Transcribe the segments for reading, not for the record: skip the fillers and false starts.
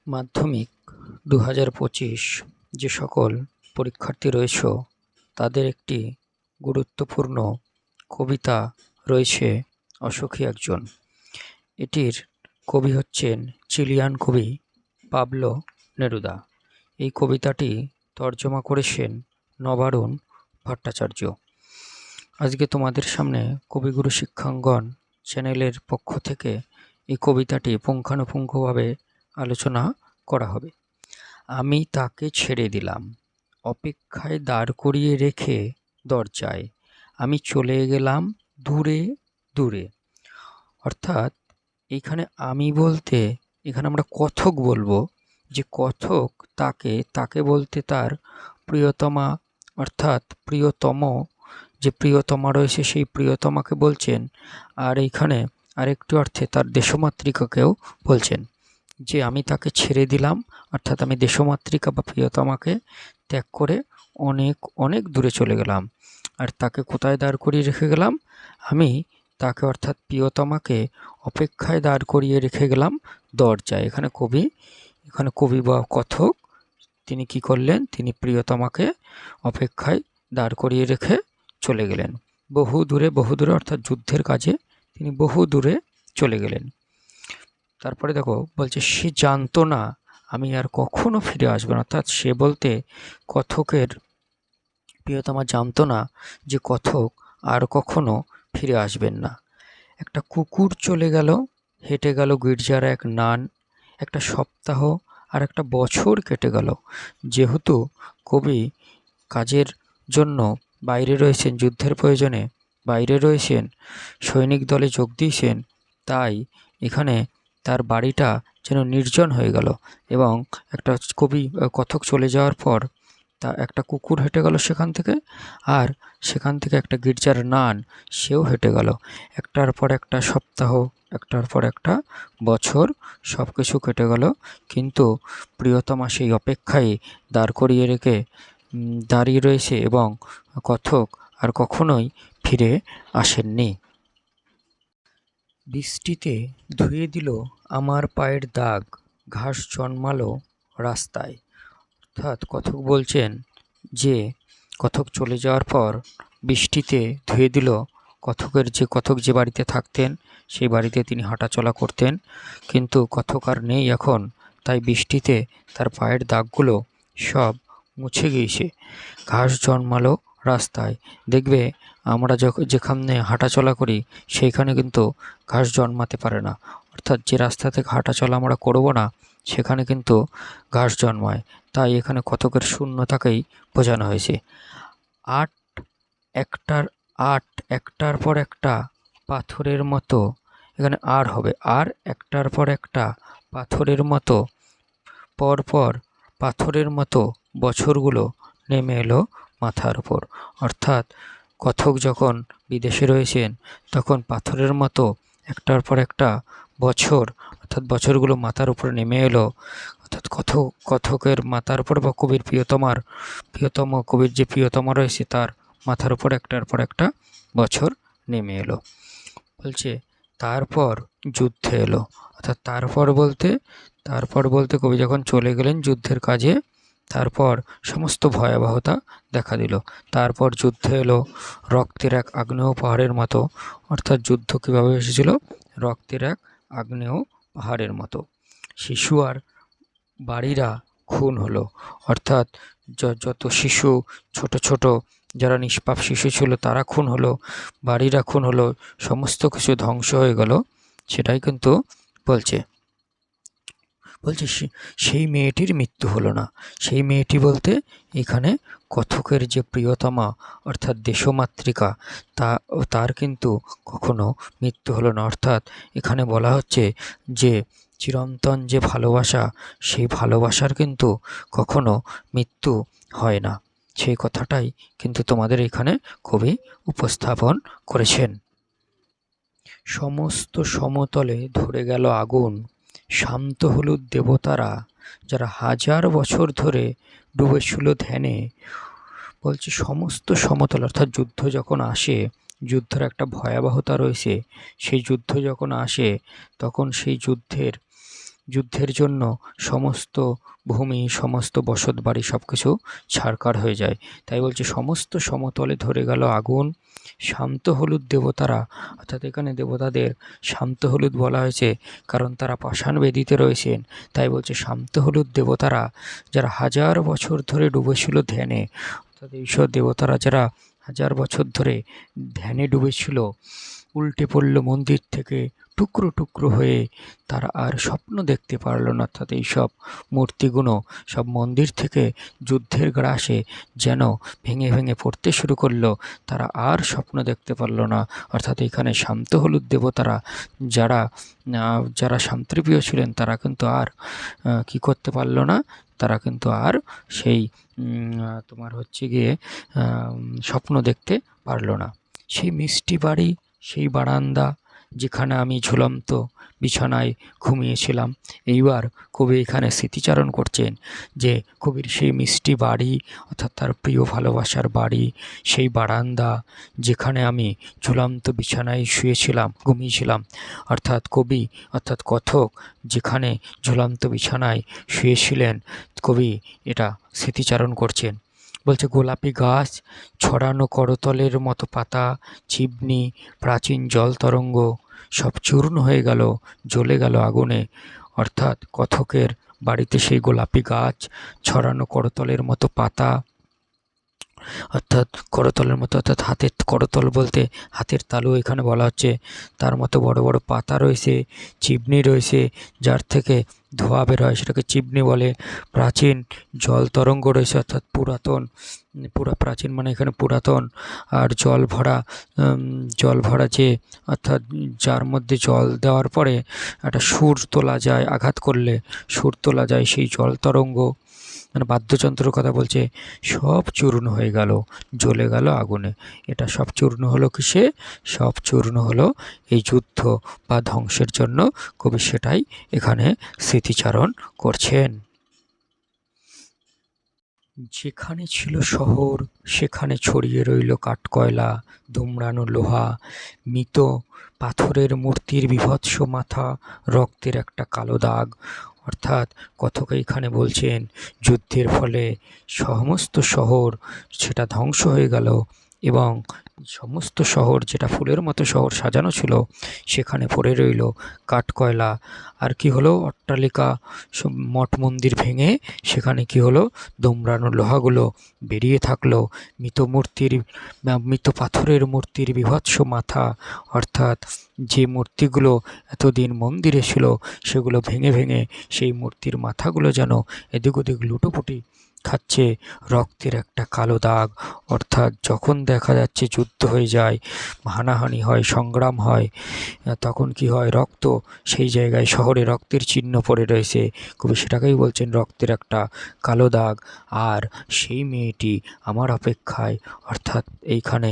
মাধ্যমিক 2025 যে সকল পরীক্ষার্থী রয়েছ তাদের একটি গুরুত্বপূর্ণ কবিতা রয়েছে অসুখী একজন। এটির কবি হচ্ছেন চিলিয়ান কবি পাবলো নেরুদা। এই কবিতাটি তর্জমা করেছেন নবারুণ ভট্টাচার্য। আজকে তোমাদের সামনে কবিগুরু শিক্ষাঙ্গন চ্যানেলের পক্ষ থেকে এই কবিতাটি পুঙ্খানুপুঙ্খভাবে আলোচনা করা হবে। আমি তাকে ছেড়ে দিলাম, অপেক্ষায় দাঁড় করিয়ে রেখে দরজায় আমি চলে গেলাম দূরে দূরে। অর্থাৎ এইখানে আমি বলতে এখানে আমরা কথক বলবো, যে কথক তাকে বলতে তার প্রিয়তমা অর্থাৎ প্রিয়তম যে প্রিয়তমা রয়েছে সেই প্রিয়তমাকে বলছেন। আর এইখানে আরেকটি অর্থে তার দেশমাতৃকাকেও বলছেন, যে আমি তাকে ছেড়ে দিলাম অর্থাৎ আমি দেশমাতৃকা বা প্রিয়তমাকে ত্যাগ করে অনেক অনেক দূরে চলে গেলাম। আর তাকে কোথায় দাঁড় করিয়ে রেখে গেলাম? আমি তাকে অর্থাৎ প্রিয়তমাকে অপেক্ষায় দাঁড় করিয়ে রেখে গেলাম দরজায়। এখানে কবি বা কথক তিনি কি করলেন? তিনি প্রিয়তমাকে অপেক্ষায় দাঁড় করিয়ে রেখে চলে গেলেন বহু দূরে অর্থাৎ যুদ্ধের কাজে তিনি বহু দূরে চলে গেলেন। তারপরে দেখো বলছে, সে জানতো না আমি আর কখনো ফিরে আসবো না। অর্থাৎ সে বলতে কথকের প্রিয়তমা জানতো না যে কথক আর কখনো ফিরে আসবেন না। একটা কুকুর চলে গেল, হেঁটে গেল গির্জার এক নান, একটা সপ্তাহ আর একটা বছর কেটে গেল। যেহেতু কবি কাজের জন্য বাইরে রয়েছেন, যুদ্ধের প্রয়োজনে বাইরে রয়েছেন, সৈনিক দলে যোগ দিয়েছেন, তাই এখানে তার বাড়িটা যেন নির্জন হয়ে গেল। এবং একটা কথক চলে যাওয়ার পর তা একটা কুকুর হেঁটে গেল সেখান থেকে, আর সেখান থেকে একটা গির্জার নান সেও হেঁটে গেল। একটার পর একটা সপ্তাহ, একটার পর একটা বছর সব কিছু কেটে গেল, কিন্তু প্রিয়তমা সেই অপেক্ষায় দাঁড় করিয়ে রেখে দাঁড়িয়ে রয়েছে এবং কথক আর কখনোই ফিরে আসেননি। বৃষ্টিতে ধুয়ে দিল আমার পায়ের দাগ, ঘাস জন্মালো রাস্তায়। অর্থাৎ কথক বলছেন যে কথক চলে যাওয়ার পর বৃষ্টিতে ধুয়ে দিল কথক যে বাড়িতে থাকতেন সেই বাড়িতে তিনি হাঁটাচলা করতেন, কিন্তু কথক আর নেই এখন, তাই বৃষ্টিতে তার পায়ের দাগগুলো সব মুছে গিয়েছে। ঘাস জন্মালো রাস্তায়। দেখবে আমরা যেখানে হাঁটাচলা করি সেইখানে কিন্তু ঘাস জন্মাতে পারে না, অর্থাৎ যে রাস্তা থেকে হাঁটাচলা আমরা করব না সেখানে কিন্তু ঘাস জন্মায়। তাই এখানে কথকের শূন্যতাকেই বোঝানো হয়েছে। আট একটার পর একটা পাথরের মতো, এখানে আর হবে, আর একটার পর একটা পাথরের মতো পরপর পাথরের মতো বছরগুলো নেমে এলো মাথার উপর। অর্থাৎ কথক যখন বিদেশে রয়েছেন তখন পাথরের মতো একটার পর একটা বছর অর্থাৎ বছরগুলো মাথার উপরে নেমে এলো। অর্থাৎ কথকের মাথার উপর বা কবির যে প্রিয়তমা রয়েছে তার মাথার উপর একটার পর একটা বছর নেমে এলো। বলছে তারপর যুদ্ধে এলো। অর্থাৎ তারপর বলতে কবি যখন চলে গেলেন যুদ্ধের কাজে, তারপর সমস্ত ভয়াবহতা দেখা দিল। তারপর যুদ্ধে এলো রক্তের এক আগ্নেয় পাহাড়ের মতো। অর্থাৎ যুদ্ধ কীভাবে এসেছিল? রক্তের এক আগ্নেয় পাহাড়ের মতো। শিশু আর বাড়িরা খুন হলো। অর্থাৎ যত শিশু, ছোট যারা নিষ্পাপ শিশু ছিল তারা খুন হলো, বাড়িরা খুন হলো, সমস্ত কিছু ধ্বংস হয়ে গেল। সেটাই কিন্তু বলছে সেই মেয়েটির মৃত্যু হলো না। সেই মেয়েটি বলতে এখানে কথকের যে প্রিয়তমা অর্থাৎ দেশমাতৃকা তার কিন্তু কখনো মৃত্যু হলো না। অর্থাৎ এখানে বলা হচ্ছে যে চিরন্তন যে ভালোবাসা, সেই ভালোবাসার কিন্তু কখনো মৃত্যু হয় না। সেই কথাটাই কিন্তু তোমাদের এখানে কবি উপস্থাপন করেছেন। সমস্ত সমতলে ধরে গেল আগুন, শান্ত হলুদ দেবতারা যারা হাজার বছর ধরে ডুবেছিল ধ্যানে। বলছে সমস্ত সমতল অর্থাৎ যুদ্ধ যখন আসে, যুদ্ধের একটা ভয়াবহতা রয়েছে, সেই যুদ্ধ যখন আসে তখন সেই যুদ্ধের যুদ্ধের জন্য সমস্ত ভূমি, সমস্ত বসতবাড়ি সব কিছু ছারখার হয়ে যায়। তাই বলছে সমস্ত সমতলে ধরে গেল আগুন। শান্ত হলুদ দেবতারা, অর্থাৎ এখানে দেবতাদের শান্ত হলুদ বলা হয়েছে কারণ তারা পাষাণ বেদিতে রয়েছেন। তাই বলছে শান্ত হলুদ দেবতারা, যারা হাজার বছর ধরে ডুবেছিল ধ্যানে, অর্থাৎ এইসব দেবতারা যারা হাজার বছর ধরে ধ্যানে ডুবেছিল, উল্টে পড়ল মন্দির থেকে টুকরো টুকরো হয়ে। তারা আর স্বপ্ন দেখতে পারল না, অর্থাৎ এইসব মূর্তিগুলো সব মন্দির থেকে যুদ্ধের গ্রাসে যেন ভেঙে ভেঙে পড়তে শুরু করলো। তারা আর স্বপ্ন দেখতে পারল না। অর্থাৎ এখানে শান্ত হলুদ দেবতারা যারা যারা শান্তিপ্রিয় ছিলেন তারা কিন্তু আর কি করতে পারল না, তারা কিন্তু আর সেই তোমার হচ্ছে গিয়ে স্বপ্ন দেখতে পারল না। সেই মিষ্টি বাড়ি, সেই বারান্দা যেখানে আমি ঝুলন্ত বিছানায় ঘুমিয়েছিলাম, এইবার কবি এখানে স্মৃতিচারণ করছেন যে কবির সেই মিষ্টি বাড়ি, অর্থাৎ তার প্রিয় ভালোবাসার বাড়ি, সেই বারান্দা যেখানে আমি ঝুলন্ত বিছানায় শুয়েছিলাম, ঘুমিয়েছিলাম। অর্থাৎ কবি, অর্থাৎ কথক যেখানে ঝুলন্ত বিছানায় শুয়েছিলেন, কবি এটা স্মৃতিচারণ করছেন। বলছে গোলাপি গাছ, ছড়ানো করতলের মতো পাতা, চিবনি, প্রাচীন জল তরঙ্গ সব চূর্ণ হয়ে গেল, জ্বলে গেল আগুনে। অর্থাৎ কথকের বাড়িতে সেই গোলাপি গাছ, ছড়ানো করতলের মতো পাতা, অর্থাৎ করতলের মতো, অর্থাৎ হাতের করতল বলতে হাতের তালু এখানে বলা হচ্ছে, তার মতো বড় বড় পাতা রয়েছে, চিবনি রয়েছে যার থেকে ধোঁয়া বের হয়, সেটাকে চিবনি বলে। প্রাচীন জল তরঙ্গ রয়েছে, অর্থাৎ পুরাতন, প্রাচীন মানে এখানে পুরাতন। আর জল ভরা যে, অর্থাৎ যার মধ্যে জল দেওয়ার পরে একটা সুর তোলা যায়, আঘাত করলে সুর তোলা যায়, সেই জল তরঙ্গ, মানে বাদ্যযন্ত্রের কথা বলছে, সব চূর্ণ হয়ে গেল, জ্বলে গেল আগুনে। এটা সব চূর্ণ হলো কিসে? সব চূর্ণ হলো এই যুদ্ধ বা ধ্বংসের জন্য। কবি সেটাই এখানে স্মৃতিচারণ করছেন। যেখানে ছিল শহর সেখানে ছড়িয়ে রইল কাঠকয়লা, দুমড়ানো লোহা, মৃত পাথরের মূর্তির বীভৎস মাথা, রক্তের একটা কালো দাগ। অর্থাৎ কথক এইখানে বলছেন যুদ্ধের ফলে সমস্ত শহর সেটা ধ্বংস হয়ে গেল, এবং সমস্ত শহর যেটা ফুলের মতো শহর সাজানো ছিল সেখানে পড়ে রইল কাঠকয়লা। আর কি হলো? অট্টালিকা, মঠ মন্দির ভেঙে সেখানে কি হলো? দুমড়ানো লোহাগুলো বেরিয়ে থাকলো। মৃত পাথরের মূর্তির বীভৎস মাথা, অর্থাৎ যে মূর্তিগুলো এতদিন মন্দিরে ছিল সেগুলো ভেঙে ভেঙে সেই মূর্তির মাথাগুলো যেন এদিক ওদিক লুটোপুটি খাচ্ছে। রক্তের একটা কালো দাগ, অর্থাৎ যখন দেখা যাচ্ছে যুদ্ধ হয়ে যায়, হানাহানি হয়, সংগ্রাম হয়, তখন কি হয়? রক্ত সেই জায়গায় শহরে রক্তের চিহ্ন পড়ে রয়েছে। কবি সেটাকেই বলছেন রক্তের একটা কালো দাগ। আর সেই মেয়েটি আমার অপেক্ষায়, অর্থাৎ এইখানে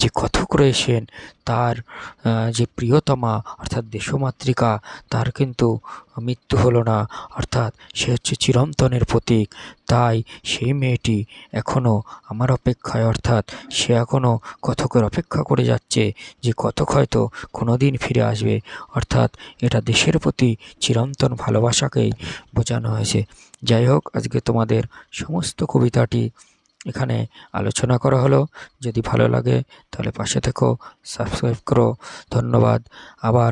যে কথক রয়েছেন তার যে প্রিয়তমা, অর্থাৎ দেশমাতৃকা, তার কিন্তু মৃত্যু হলো না, অর্থাৎ সে হচ্ছে চিরন্তনের প্রতীক। তাই সেই মেয়েটি এখনও আমার অপেক্ষায়, অর্থাৎ সে এখনও কথকের অপেক্ষা করে যাচ্ছে যে কথক হয়তো কোনো দিন ফিরে আসবে। অর্থাৎ এটা দেশের প্রতি চিরন্তন ভালোবাসাকেই বোঝানো হয়েছে। যাই হোক, আজকে তোমাদের সমস্ত কবিতাটি এখানে আলোচনা করা হলো। যদি ভালো লাগে তাহলে পাশে থেকো, সাবস্ক্রাইব করো। ধন্যবাদ। আবার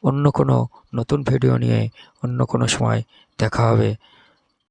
অন্য কোনো নতুন ভিডিও নিয়ে অন্য কোনো সময় দেখা হবে।